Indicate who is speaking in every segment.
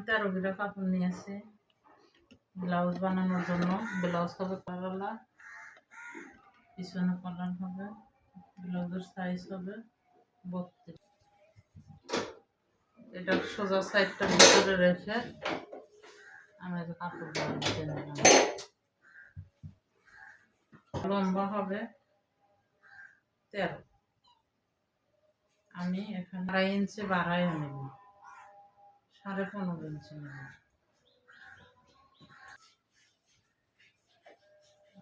Speaker 1: 13 গিরা কাপড় নিয়েছি ব্লাউজ বানানোর জন্য। ব্লাউজ হবে পাগলা, পিছনে কলার হবে, ব্লাউজের সাইজ হবে 32। এটা সোজা সাইডটা ভিতরে রেখে আমি কাপড় বানিয়ে নিলাম। লম্বা হবে 13, আমি এখানে 2.5 ইঞ্চি বাড়াইয়া নেব, 15.5 ইঞ্চি নেব।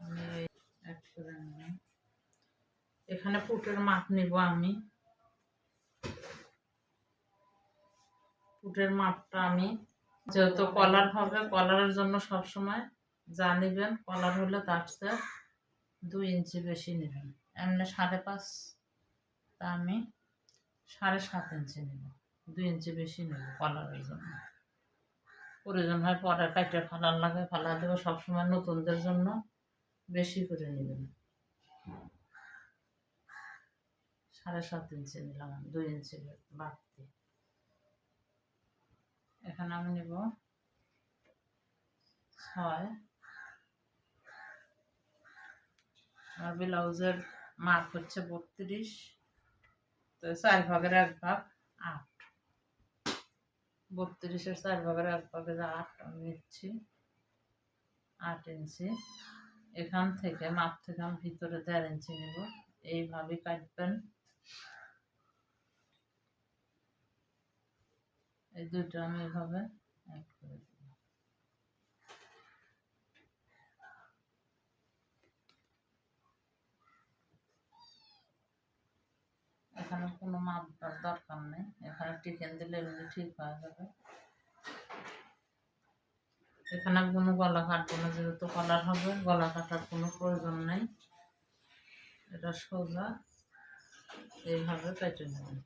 Speaker 1: আমি এক করে নিলাম। এখানে পুটের মাপ নিব আমি। পুটের মাপটা আমি, যেহেতু কলার হবে, কলারের জন্য সবসময় যা নেবেন, কলার হলে তার চেয়ে 2 ইঞ্চি বেশি নেবেন। এমনি 5.5, তা আমি 7.5 ইঞ্চি নেব, 2 ইঞ্চি বেশি নেব কলারের জন্য। প্রয়োজন হয় পরে কাটে ফালার লাগে, ফালা দেবো। সবসময় নতুনদের জন্য বেশি করে নেবেন। 7.5 ইঞ্চি নিলাম, 2 ইঞ্চি বাড়তি। এখানে আমি নেব 6। আমার ব্লাউজের মাপ হচ্ছে 32, তো 4 ভাগের 1 ভাগ 8। 32-এর 4 ভাগের 1 ভাগে 8 আমি নিচ্ছি 8 ইঞ্চি। এখান থেকে মাপ থেকে আমি ভিতরে 1.5 ইঞ্চি নেব। এইভাবে কাটবেন। এই দুটো আমি এভাবে অ্যাড করে দেব। এখানে কোনো মাপ দরকার নেই, এখানে টিকেন দিলে এমনি ঠিক হয়ে যাবে। এখানে কোনো গলা কাটবো না, যেহেতু কলার হবে, গলা কাটার কোনো প্রয়োজন নেই। এটা সোজা এইভাবে কেটে নেবেন।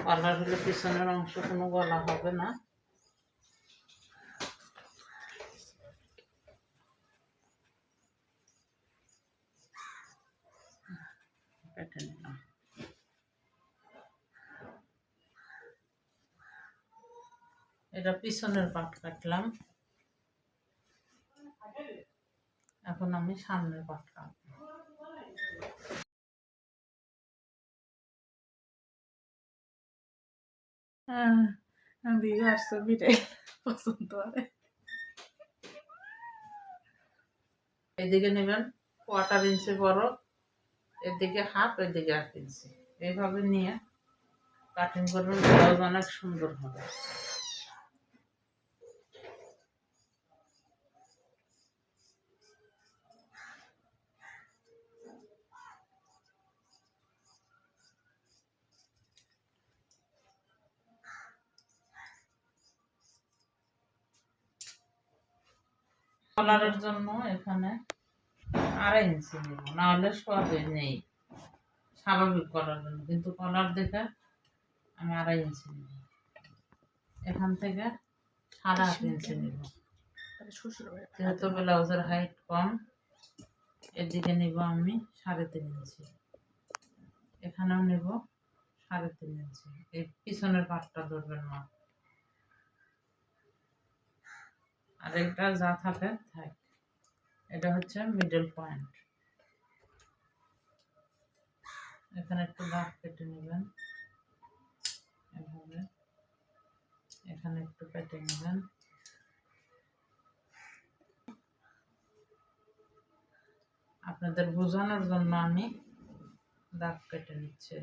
Speaker 1: কলার হলে পিছনের অংশ কোনো গলা হবে না। কেটে নিলাম। এটা পিছনের পাট কাটলাম। এখন আমি সামনের পাট কাটবো। এদিকে নেবেন 1/4 ইঞ্চি বড়, এদিকে হাফ, এদিকে 1 ইঞ্চি। এইভাবে নিয়ে কাটিং করবেন, ব্লাউজ অনেক সুন্দর হবে। কলারের জন্য এখানে 2.5 ইঞ্চি নেব, না হলে সবে নেই স্বাভাবিক করার জন্য, কিন্তু কলার দেখে আমি 2.5 ইঞ্চি নেব। এখান থেকে 8.5 ইঞ্চি নেব, যেহেতু ব্লাউজের হাইট কম। এদিকে নেব আমি 3.5 ইঞ্চি, এখানেও নেব 3.5 ইঞ্চি। এই পিছনের পাটটা ধরবেন না, আর এটা যা থাকে থাক। এটা হচ্ছে মিডল পয়েন্ট। এখানে একটু দাগ কেটে নেবেন এভাবে, এখানে একটু কেটে নেবেন। আপনাদের বোঝানোর জন্য আমি দাগ কেটে নিচ্ছি।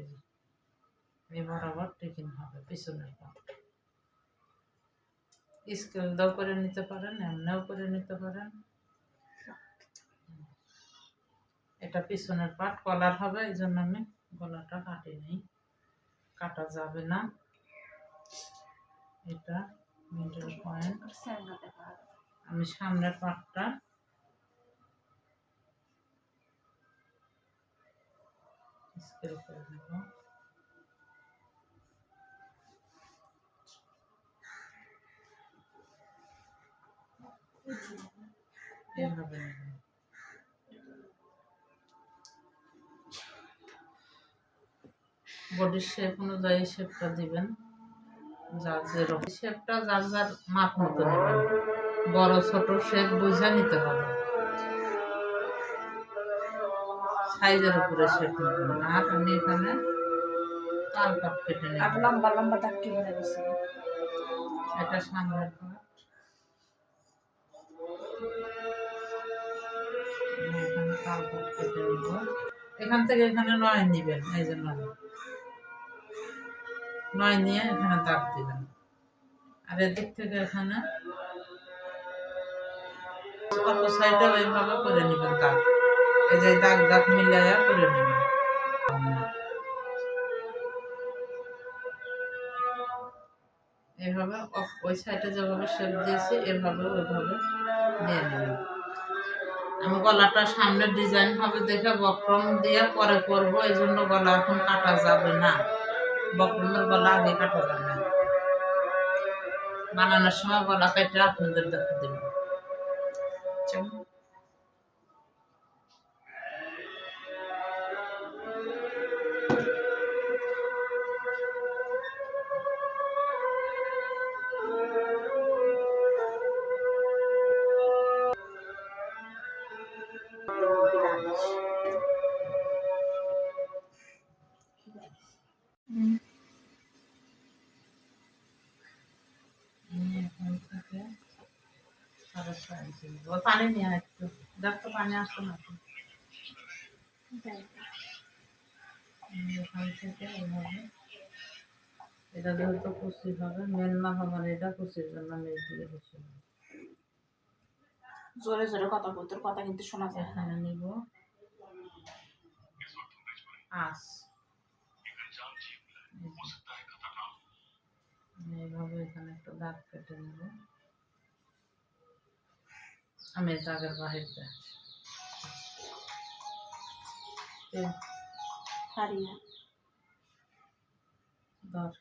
Speaker 1: এই বরাবর টিকিং হবে পিছনের পাট। স্কেল দাও করে নিতে পারেন, এমনিও করে নিতে পারেন। এটা পিছনের পাট, কলার হবে, এই জন্য আমি গলাটা কাটি নেই, কাটা যাবে না। এটা মিডল পয়েন্ট। আমি সামনের পাটটা স্কেল করে দেব। এইভাবে নেবেন। বডির শেপ অনুযায়ী শেপটা দিবেন। যার যেরকম শেপটা যার যার মাপ মতো নেবেন, বড় ছোট শেপ বুঝে নিতে হবে, সাইজের উপরে শেপ নেবেন। আর আমি এখানে তাল পাট কেটে নেব।
Speaker 2: আর লম্বা লম্বা দাগ কিভাবে দিচ্ছি?
Speaker 1: এটা সামনের পাট, এখানে তাল পাট কেটে নিব। এখান থেকে এখানে 9 নিবেন, এই যে 9 নিয়ে এখানে দাগ দিবেন। আর এদিক থেকে এখানে অপর সাইডে ওইভাবে করে নেবেন দাগ, এই যে দাগ দাগ মিলাইয়া করে নেবেন। এইভাবে ওই সাইডে যেভাবে শেপ দিয়েছি এভাবে ওইভাবে দিয়ে নেবেন। আমি গলাটা সামনে ডিজাইন হবে দেখে বক্রম দিয়ে পরে করবো, এই জন্য গলা এখন কাটা যাবে না, বক্রমের গলা আগে কাটা যাবে না। বানানোর সময় গলা কেটে আপনাদের দেখা দেবেন। পানি নিয়ে একটু দেখতো, পানি আসতো না। এখান থেকে এইভাবে, এটা যেহেতু কুচি হবে, মেন না হবে এটা কুচির জন্য মেজ দিয়ে কুচি হবে।
Speaker 2: জোরে জোরে কথা বল, তোর কথা কিন্তু শোনা যায়।
Speaker 1: এখানে নিব আঁশ, এইভাবে এখানে একটা দাগ কেটে নেব। আমি দাগের বাহিরটা
Speaker 2: হারিয়া
Speaker 1: ধর,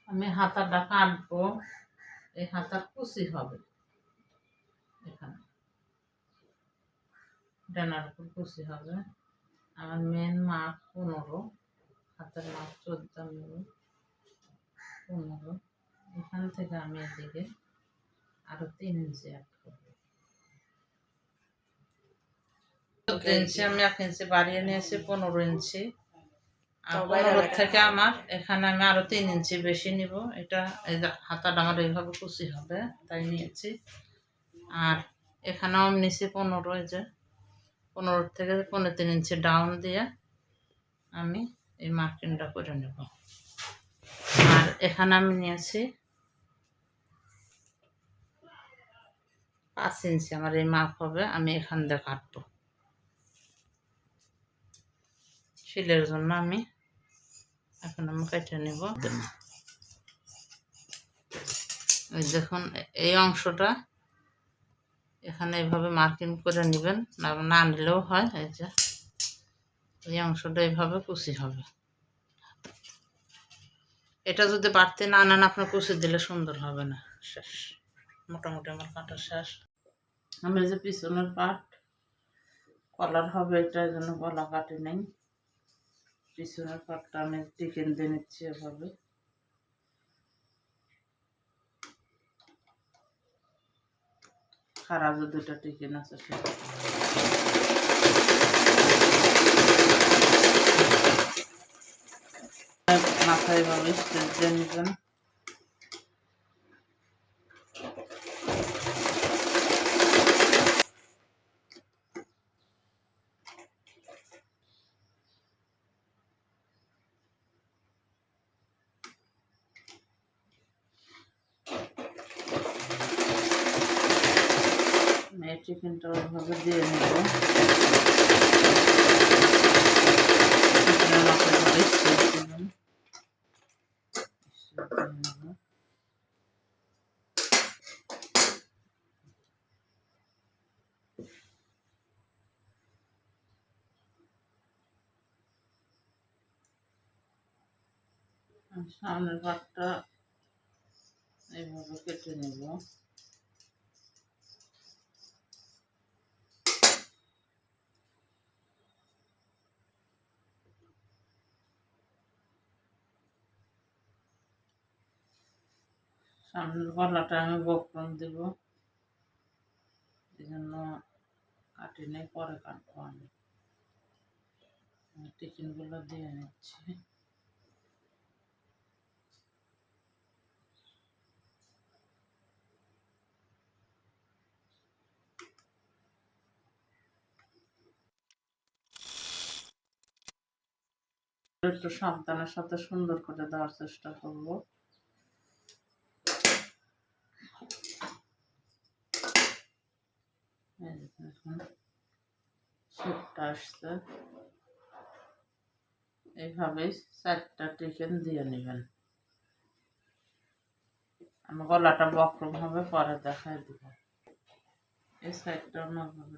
Speaker 1: আমি হাতাটা কাটবো, এই হাতার কুচি হবে এখানে, ডানার উপর কুচি হবে। আমার মেন মাপ 15, হাতের মাপ 14 নেব, 15। এখান থেকে আমি এদিকে আরো 3 ইঞ্চি অ্যাড করবো। 14 ইঞ্চি আমি 1 ইঞ্চি বাড়িয়ে নিয়েছি, 15 ইঞ্চি। আর 15 থেকে আমার এখানে আমি আরো 3 ইঞ্চি বেশি নিব। এটা এই হাতাটা আমার এইভাবে কুচি হবে তাই নিয়েছি। আর এখানেও আমি নিয়েছি 15, এই যে 15 থেকে 3.5 ইঞ্চি ডাউন দিয়ে আমি এই মার্কিংটা করে নেব। আর এখানে আমি নিয়েছি 5 ইঞ্চি, আমার এই মাপ হবে, আমি এখান দিয়ে কাটবো শিলের জন্য। আমি এখন আমি কেটে নেব। ওই দেখুন এই অংশটা এখানে এইভাবে মার্কিং করে নেবেন, না নিলেও হয়। এই যে এই অংশটা এইভাবে কুচি হবে। এটা যদি বাড়তি না আনেন আপনার কুচি দিলে সুন্দর হবে না। শেষ, মোটামুটি আমার কাটা শেষ। আমি যে পিছনের পার্ট কলার হবে এটার জন্য গলা কাটি নেই, পিছনের পার্টটা আমি টিকেন দিয়ে নিচ্ছি এভাবে। খারাপ যে 2টা টিকেন আছে সেটা মাথায় এভাবে স্টেচ দিয়ে নেবেন। এই চিকেনটা ওইভাবে দিয়ে নেব। সামনের পাটটা এইভাবে কেটে নেব। সামনের গলাটা আমি বক্রম দেব, এই জন্য কাটি নেই, পরে কাটবো আমি। টিফিনগুলো দিয়ে নিচ্ছি। একটু সাবধানের সাথে সুন্দর করে দেওয়ার চেষ্টা করব। দেখুন শেপটা আসছে। এইভাবেই 4টা টিফিন দিয়ে নেবেন। আমি গলাটা বক্রম হবে, পরে দেখাই দিব। এই সাইডটা অন্যভাবে।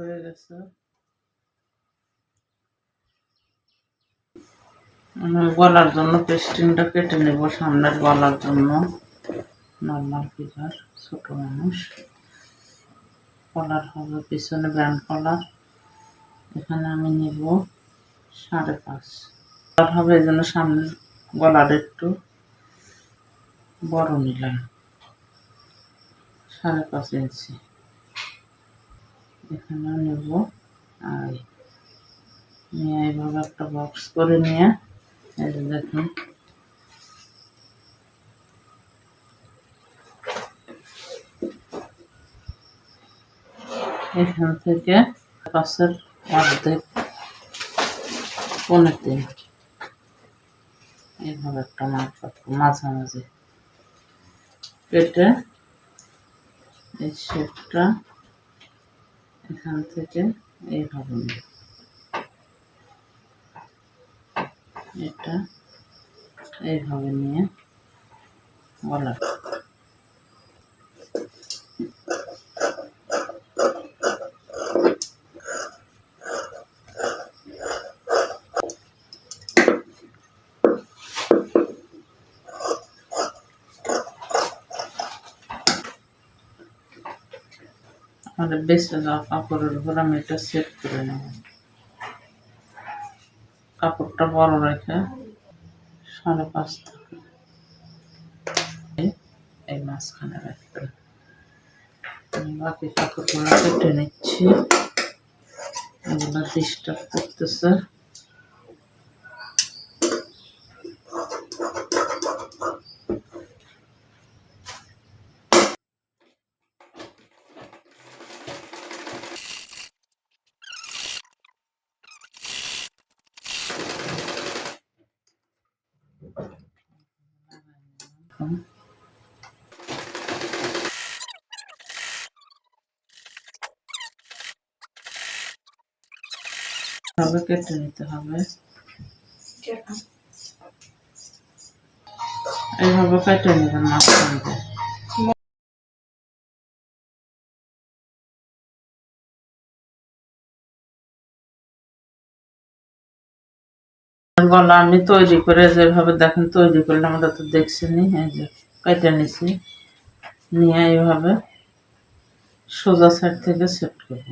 Speaker 1: হয়ে গেছে। আমি গলার জন্য পেস্টিংটা কেটে নেব, সামনের গলার জন্য। নর্মাল ফিগার, ছোট মানুষ। কলার হবে পিছনে ব্যান্ড কলার। এখানে আমি নেব 5.5 কলার হবে, এই জন্য সামনের গলার একটু বড় নিলাম, 5.5 ইঞ্চি। এখানে নেব আর নিয়ে এইভাবে একটা বক্স করে নিয়ে, এই যে দেখুন এখান থেকে পাশের অর্ধেক 1.5 এইভাবে একটা মাপ কাটবো মাঝামাঝি কেটে, এই শেপটা এখান থেকে এইভাবে নেব। এটা এইভাবে নিয়ে গলা আমাদের বেঁচে যাওয়া কাপড়ের উপর আমি এটা সেট করে নেব। কাপড়টা বড় রেখে 5.5 থেকে এই মাঝখানে রাখতে, বাকি কাপড়গুলো কেটে নিচ্ছি। এগুলো ডিস্টার্ব করতেছে। এভাবে কেটে নিতে হবে, এইভাবে কেটে নেবেন মাঝখান দিয়ে। গলা আমি তৈরি করে যেভাবে দেখেন তৈরি করলে, আমাদের তো দেখছেনি, এই যে কেটে নিছি, নিয়ে এইভাবে সোজা সাইড থেকে সেট করব।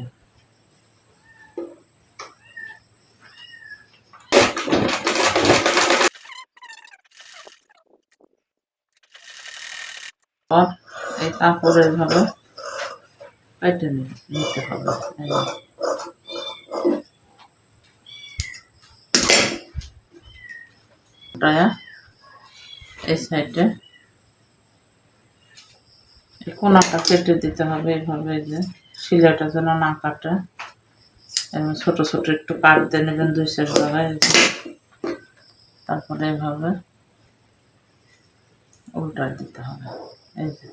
Speaker 1: আর এই কাপড় এইভাবে কেটে নিতে হবে। এই সাইডে এই কোনাটা কেটে দিতে হবে এইভাবে, এই যে শিলাটা যেন না কাটে। ছোট ছোট একটু কাট দিয়ে নেবেন 2-4 জায়গায়। তারপরে এইভাবে উল্টা দিতে হবে। এই যে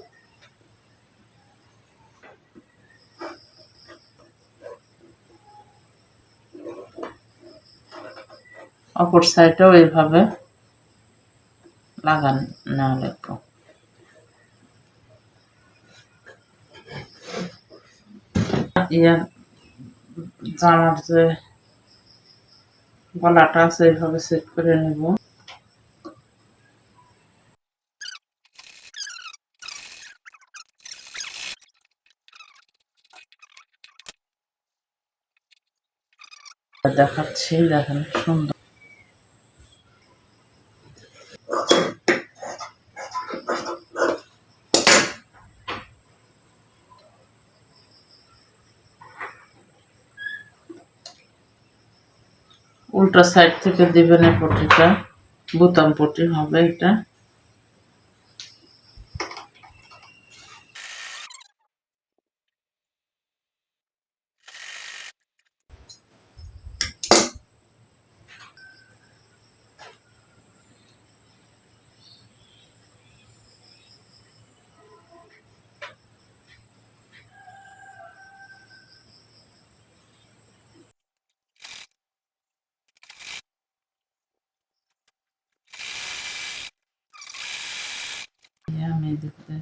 Speaker 1: অপর সাইডেও এইভাবে লাগান নেওয়া লাগবে। ইয়ার জামার যে গলাটা আছে এইভাবে সেট করে নেব। দেখাচ্ছি, দেখেন সুন্দর। উল্টা সাইড থেকে দিবেন এই পটিটা, বোতাম পটি হবে এটা। আমি দেখতে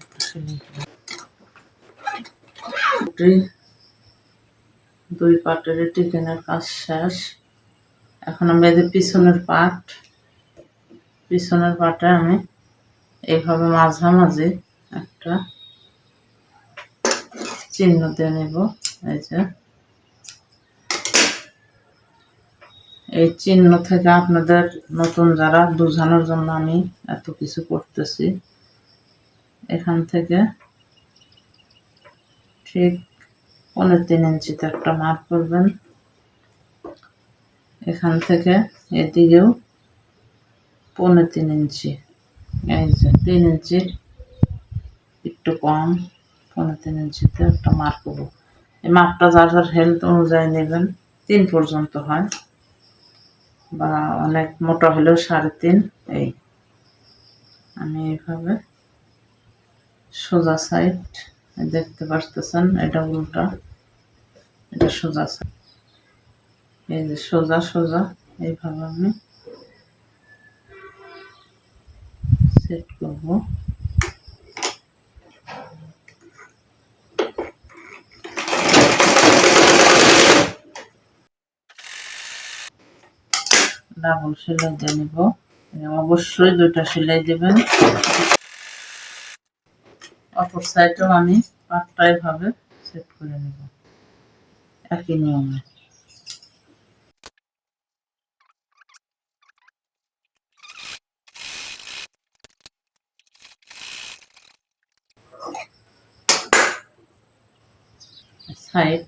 Speaker 1: দুই পাটের টিকেনের কাজ শেষ। এখন আমি এদের পিছনের পাটে আমি এইভাবে মাঝামাঝি একটা চিহ্ন দিয়ে নেব। এই যে এই চিহ্ন থেকে আপনাদের নতুন যারা বোঝানোর জন্য আমি এত কিছু করতেছি। এখান থেকে ঠিক 3.5 ইঞ্চিতে একটা মার্ক করবেন। এখান থেকে এদিকেও 3.5 ইঞ্চি, এই যে 3 ইঞ্চি একটু কম, 3.5 ইঞ্চিতে একটা মার্ক করবো। এই মাপটা যার যার হেলথ অনুযায়ী নেবেন। 3 পর্যন্ত হয়, বা অনেক মোটা হলেও 3.5। এই আমি এইভাবে সোজা সাইড দেখতে পারতেছেন, এটা উল্টা, এটা সোজা সাইড। এই যে সোজা সোজা এইভাবে আমি সেট করব। ডাবল সেলাই দিয়ে নিব। অবশ্যই 2টা সেলাই দেবেন। অপর সাইডেও আমি পাটটা এভাবে সেট করে নেব একই নিয়মে। সাইড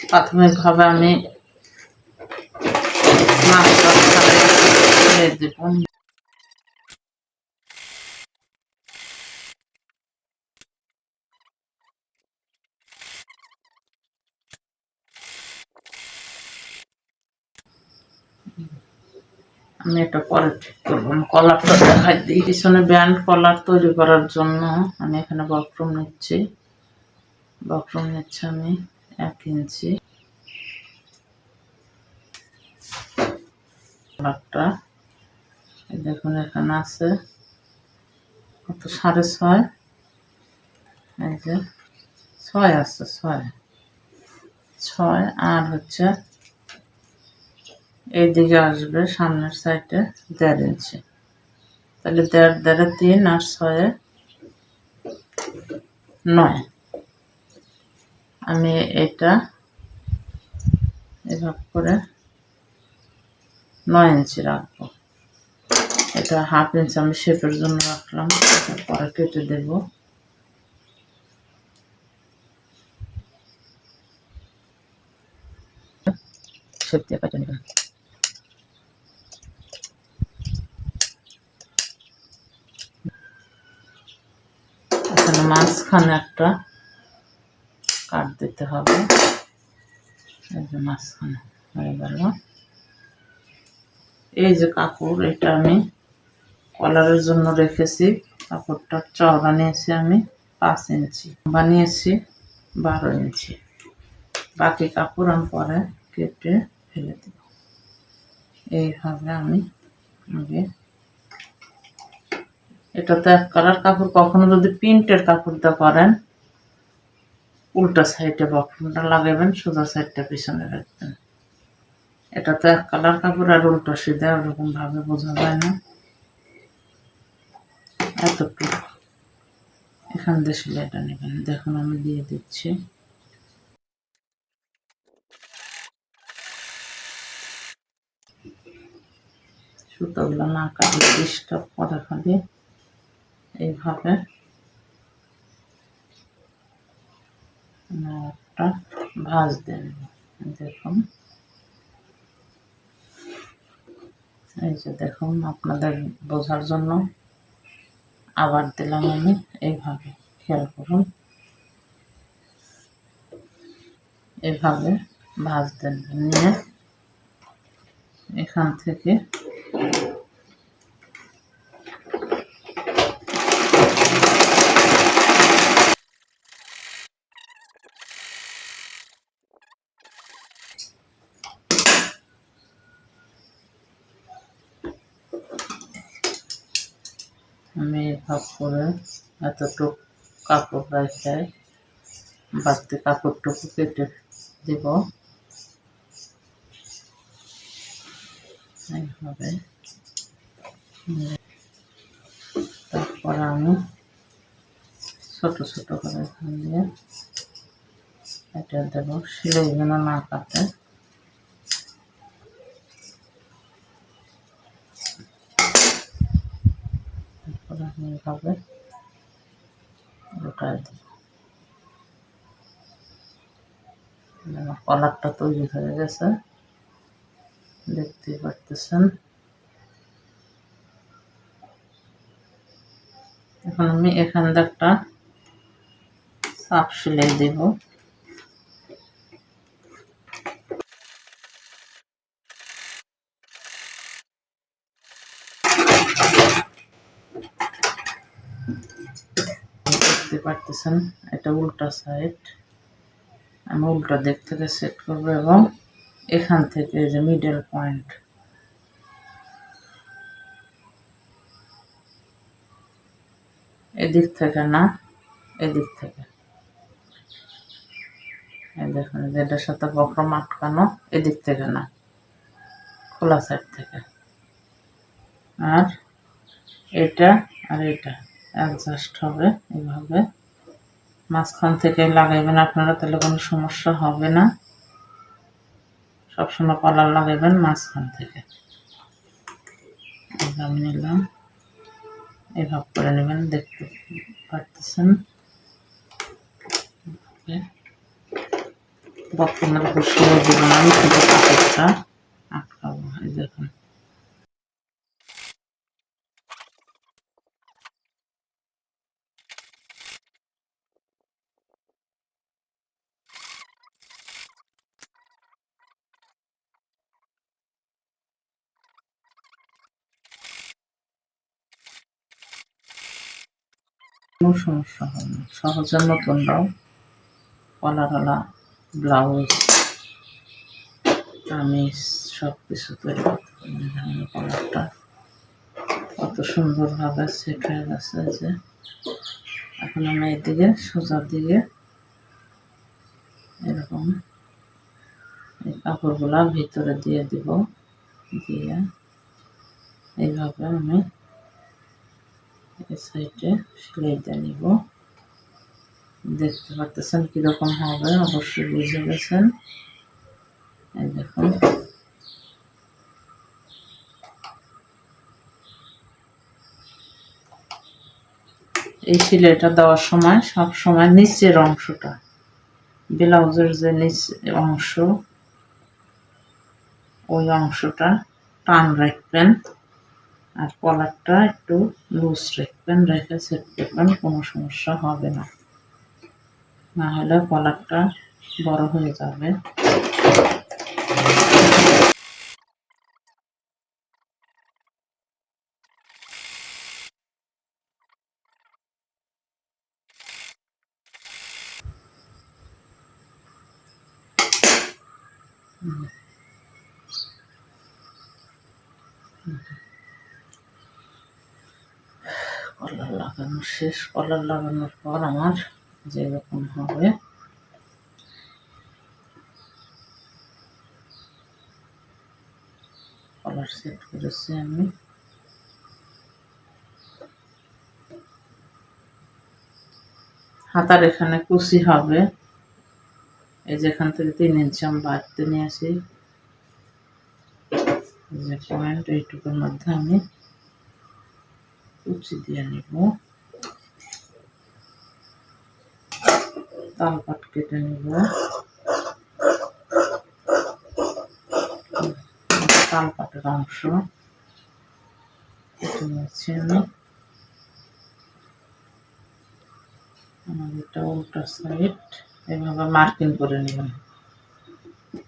Speaker 1: প্রাথমিকভাবে আমি মাছটা ছেড়ে দেব। আমি এটা পরে ঠিক করবো। কলারটা দেখাই দিই। পিছনে ব্যান্ড কলার তৈরি করার জন্য আমি এখানে বক্রম নিচ্ছি আমি 1 ইঞ্চি। কলারটা দেখুন এখানে আছে কত, 6.5। এই যে 6 আছে, 6 আর হচ্ছে এইদিকে আসবে সামনের সাইডে 1.5 ইঞ্চি। তাহলে 1.5 3 আর 6 9। আমি এটা এভাবে করে 9 ইঞ্চি রাখবো। এটা 1/2 ইঞ্চি আমি শেপের জন্য রাখলাম, পরে কেটে দেব। শেপ দিয়ে কেটে নেবেন। এখানে মাঝখানে একটা কাট দিতে হবে। এই যে মাঝখানে হয়ে গেল। এই যে কাপড়, এটা আমি কলারের জন্য রেখেছি। কাপড়টার চওড়া নিয়েছি আমি 5 ইঞ্চি, বানিয়েছি 12 ইঞ্চি। বাকি কাপড় আমি পরে কেটে ফেলে দেব। এইভাবে আমি আগে, এটা তো এক কালার কাপড়, কখনো যদি প্রিন্টের কাপড়টা করেন উল্টা সাইডে বক্রমটা লাগাবেন, সোজা সাইডটা পিছনে রাখবেন। এটা তো এক কালার কাপড়, আর উল্টা সিধা ওরকম ভাবে বোঝা যায় না। এতটুকু এখান দিয়ে সেলাইটা নেবেন। দেখুন আমি দিয়ে দিচ্ছি। সুতোগুলো না কাটিয়ে ডিস্টার্ব করে খালি এইভাবে একটা ভাঁজ দেন। দেখুন এই যে দেখুন, আপনাদের বোঝার জন্য আবার দিলাম আমি এইভাবে, খেয়াল করুন। এভাবে ভাঁজ দেন, নিয়ে এখান থেকে আমি এভাবে করে এতটুকু কাপড় রেখে বাড়তি কাপড়টুকু কেটে দিব এইভাবে। তারপরে আমি ছোট ছোট করে এখান দিয়ে এটা দেব, সেলাই যেন না কাটে। তারপরে আমি এইভাবে উল্টায় দেব। আমার কলারটা তৈরি হয়ে গেছে, দেখতেই পারতেছেন। এখন আমি এখান দিয়ে একটা চাপ সেলাই দেব। দেখতে পারতেছেন এটা উল্টা সাইড। আমি উল্টা দিক থেকে সেট করবো এবং এখান থেকে যে মিডল পয়েন্ট, এদিক থেকে না, এদিক থেকে। এই দেখুন যেটার সাথে বক্রম আটকানো, এদিক থেকে না, খোলা সাইড থেকে। আর এটা আর এটা অ্যাডজাস্ট হবে এইভাবে। মাঝখান থেকে লাগাইবেন আপনারা, তাহলে কোনো সমস্যা হবে না। সবসময় কলার লাগাইবেন মাঝখান থেকে। আমি নিলাম, এভাবে করে নেবেন, দেখতে পারতেছেন। বক্রমের উপর সেলাই দিব না, আমি শুধু কাপড়টা আটকাবো। এই দেখুন কোনো সমস্যা হবে না। সহজে নতুনরাও কলারওয়ালা ব্লাউজ, কামিজ সব কিছু তৈরি করতে পারেন। কলারটা কত সুন্দরভাবে সেট হয়ে গেছে। যে এখন আমি এদিকে সোজার দিকে এরকম এই কাপড়গুলা ভিতরে দিয়ে দিব, দিয়ে এইভাবে আমি এই সাইডে সেলাই দিয়ে নিব। দেখতে পারতেছেন কিরকম হবে, অবশ্যই বুঝে গেছেন। এই দেখুন এই সেলাইটা দেওয়ার সময় সব সময় নিচের অংশটা, ব্লাউজের যে নিচ অংশ, ওই অংশটা টান রাখবেন, আর কলারটা একটু লুজ রাখবেন, রেখে সেট করবেন, কোনো সমস্যা হবে না। না হলে কলারটা বড় হয়ে যাবে। লাগানো শেষ। কলার লাগানোর পর আমার যেরকম হবে কলার সেট করেছি আমি। হাতার এখানে কুচি হবে, এই যেখান থেকে 3 ইঞ্চি আমি বাড়তে নিয়ে আসি, যে পয়েন্ট এইটুকুর মধ্যে আমি কুচি দিয়ে নিব। তালপাট কেটে নিব, তালপাটের অংশ কেটে নিচ্ছি আমি। আমার এটা উল্টা সাইড, এভাবে মার্কিং করে নেবেন,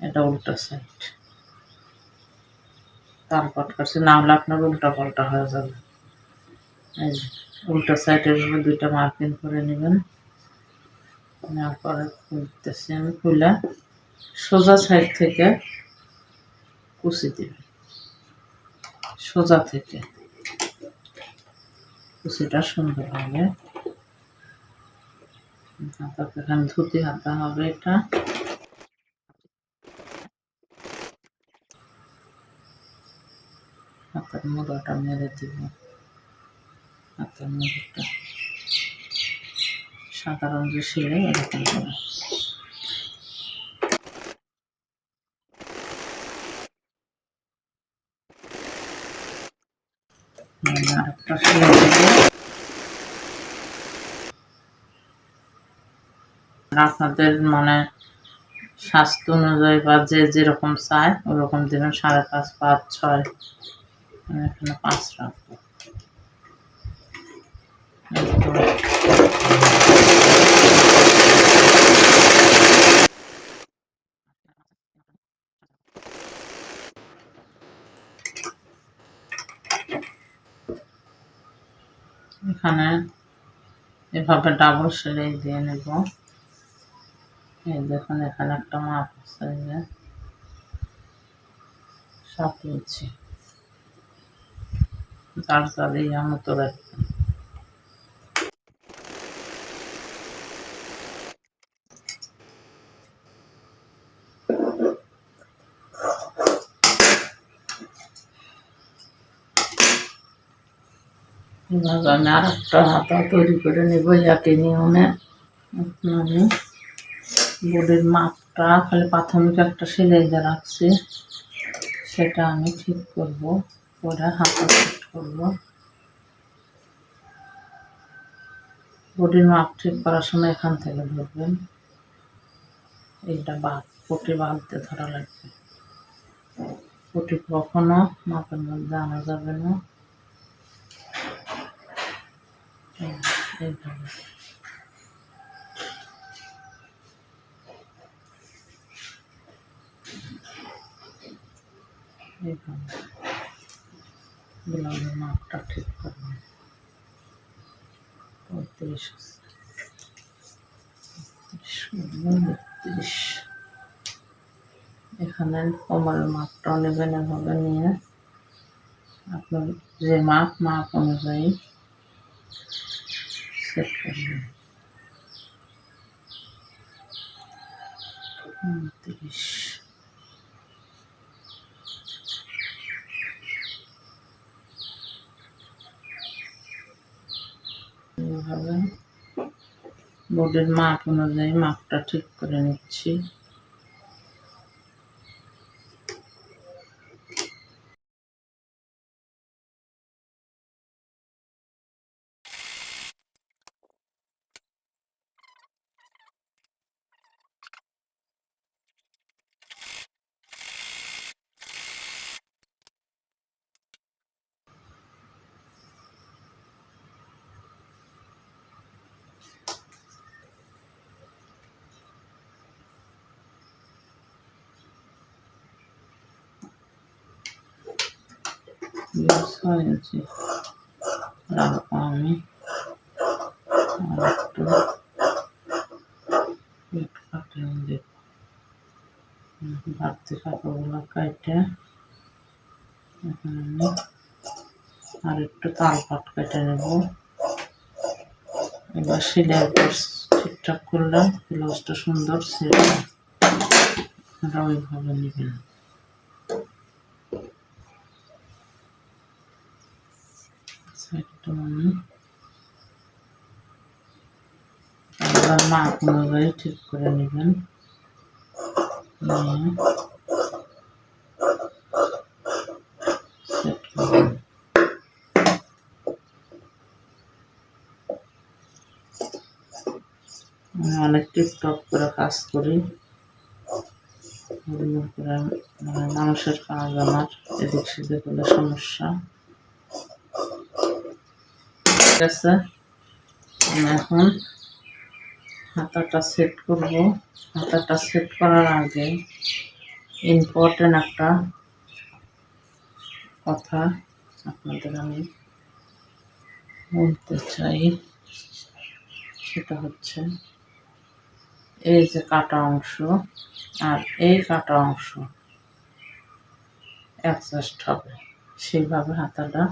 Speaker 1: এটা উল্টা সাইড। তালপাট কাটছি, না হলে আপনার উল্টা পাল্টা হয়ে যাবে। এই যে উল্টা সাইডের উপরে 2টা মার্কিং করে নেবেন। নেওয়ার পরে খুলতেছি আমি, খুলে সোজা সাইড থেকে কুচি দেবেন, সোজা থেকে কুচিটা সুন্দর হবে। হাতাতে এখানে ধুতি হাতা হবে, এটা হাতের মোড়াটা মেরে দিব। হাতের মোড়াটা সাধারণ যে সেলাই এরকম করে আরেকটা সেলাই দেবো। আপনাদের মানে স্বাস্থ্য অনুযায়ী বা যে যেরকম চায় ওরকম দেবেন, 5.5, 5, 6, আমি এখানে 5 রাখবো। এখানে এভাবে ডাবল সেলাই দিয়ে নেব। এই দেখুন এখানে একটা মাপ আছে, যে 7 ইঞ্চি, যার যার এই মতো রাখবেন। এভাবে আমি আর একটা হাতা তৈরি করে নেব একই নিয়মে। আমি বডির মাপটা খালি প্রাথমিক একটা সেলাই দিয়ে রাখছি, সেটা আমি ঠিক করব, পরে হাতা সেট করব। বডির মাপ ঠিক করার সময় এখান থেকে ধরবেন, এইটা বাদ, পটি বাদ দিয়ে ধরা লাগবে। পটি কখনো মাপের মধ্যে আনা যাবে না। এইভাবে এইভাবে ব্লাউজের মাপটা ঠিক করবেন। 35, 32। এখানে কোমরের মাপটাও নেবেন, এভাবে নিয়ে আপনার যে মাপ অনুযায়ী সেট করবেন। 29। এইভাবে বডির মাপ অনুযায়ী মাপটা ঠিক করে নিচ্ছি। ছয় ইঞ্চি রাখবো আমি, আর একটু পেট কাটিয়ে দেব। বাড়তি কাপড়গুলো কাটে এখানে আমি আর একটু তালপাট কেটে নেব। এবার সেলাই ঠিকঠাক করলাম, ব্লাউজটা সুন্দর সেট আপনারা ওইভাবে নেবেন। সাইডটা এবার মাপ অনুযায়ী ঠিক করে নেবেন। নিয়ে সেট করবেন। আমি অনেক টিপটপ করে কাজ করি, মানুষের কাজ আমার এদিক সেদিক হলে সমস্যা। ঠিক আছে, আমি এখন হাতাটা সেট করব। হাতাটা সেট করার আগে ইম্পর্টেন্ট একটা কথা আপনাদের আমি বলতে চাই, সেটা হচ্ছে এই যে কাটা অংশ আর এই কাটা অংশ অ্যাডজাস্ট হবে, সেইভাবে হাতাটা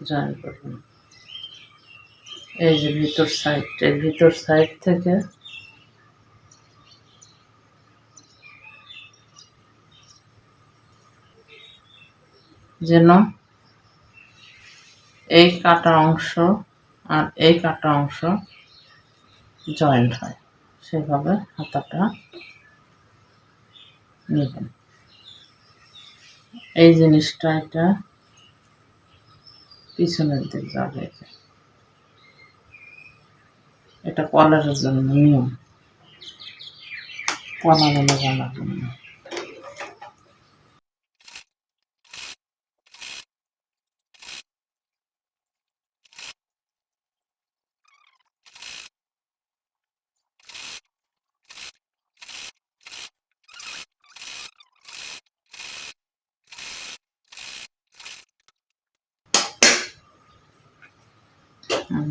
Speaker 1: জয়েন করবেন। এই যে ভিতর সাইড থেকে যেন এই কাটা অংশ আর এই কাটা অংশ জয়েন্ট হয়, সেভাবে হাতাটা নেবেন। এই জিনিসটা এটা পিছনের দিক যাবে, এটা কলারের জন্য নিয়ম, কলার লাগানোর জন্য।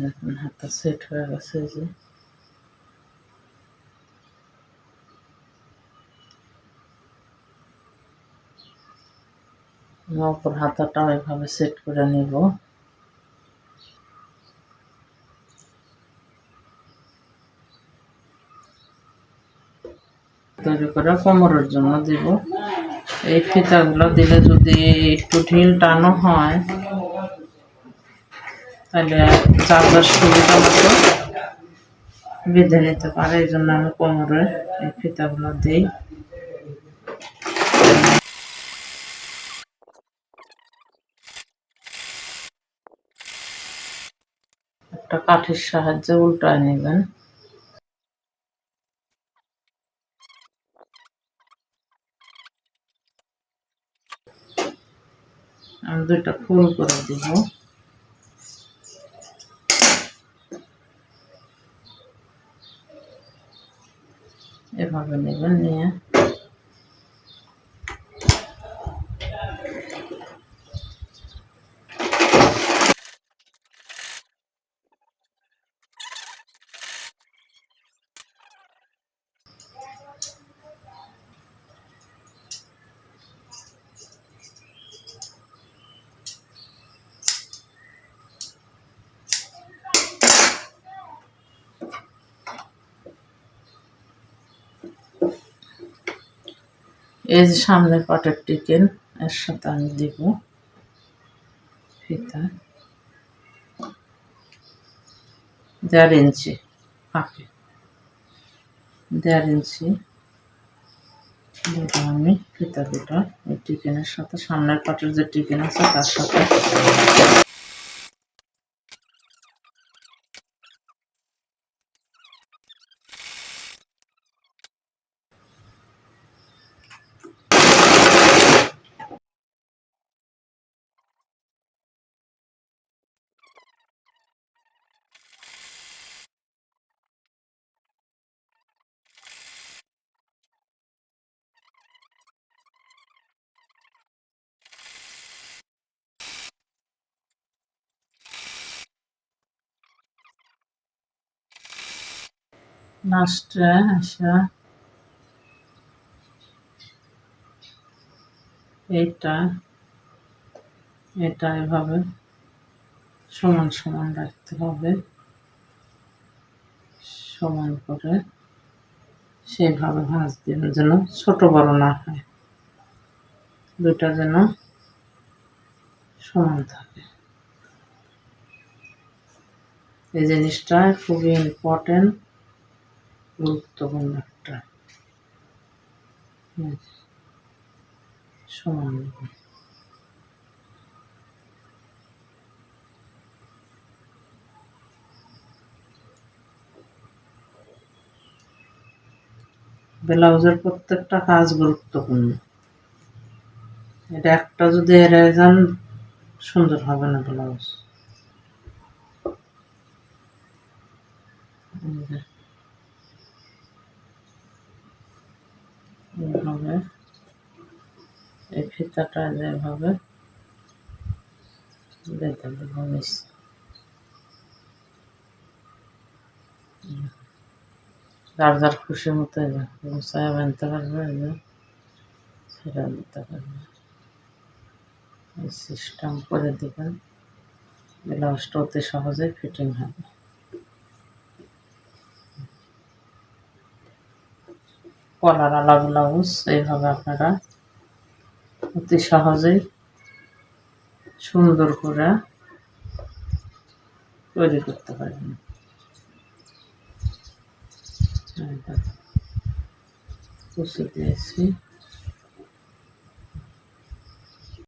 Speaker 1: এখন হাতটা সেট হয়ে গেছে, এই যে অপর হাতাটা এভাবে সেট করে নিব। তৈরি করে কোমরের জন্য দিব। এই ফিতাগুলো দিলে যদি একটু ঢিল টানো হয় তাহলে যার যার সুবিধা মতো বেঁধে নিতে পারে, এই জন্য আমি কোমরে এই ফিতাগুলো দিই। একটা কাঠির সাহায্যে উল্টায় নেবেন। আমি দুইটা ফুল করে দিব। এভাবে নেবেন, নিয়ে এই যে সামনের পাটের টিকেন এর সাথে আমি দিব ফিতা 1.5 ইঞ্চি ফাঁকে, 1.5 ইঞ্চি দেবো আমি ফিতা দুটো এই টিকেনের সাথে, সামনের পাটের যে টিকেন আছে তার সাথে। লাস্টে আসা এটা এটা এভাবে সমান সমান রাখতে হবে, সমান করে সেইভাবে ভাঁজ দিন যেন ছোট বড় না হয়, দুইটা যেন সমান থাকে। এই জিনিসটা খুবই ইম্পর্টেন্ট, গুরুত্বপূর্ণ একটা। সমান ব্লাউজের প্রত্যেকটা কাজ গুরুত্বপূর্ণ। এটা একটা যদি এড়িয়ে যান সুন্দর হবে না ব্লাউজ। এইভাবে এই ফিতাটা যেভাবে বেঁধে দেবো নিচে, যার যার খুশি মতো গুছায় বানতে পারবে, সেটা দিতে পারবে। এই সিস্টেম করে দেবেন, ব্লাউজটা অতি সহজে ফিটিং হবে। কলারওয়ালা ব্লাউজ এইভাবে আপনারা অতি সহজেই সুন্দর করে তৈরি করতে পারবেন। কুচি দিয়েছি।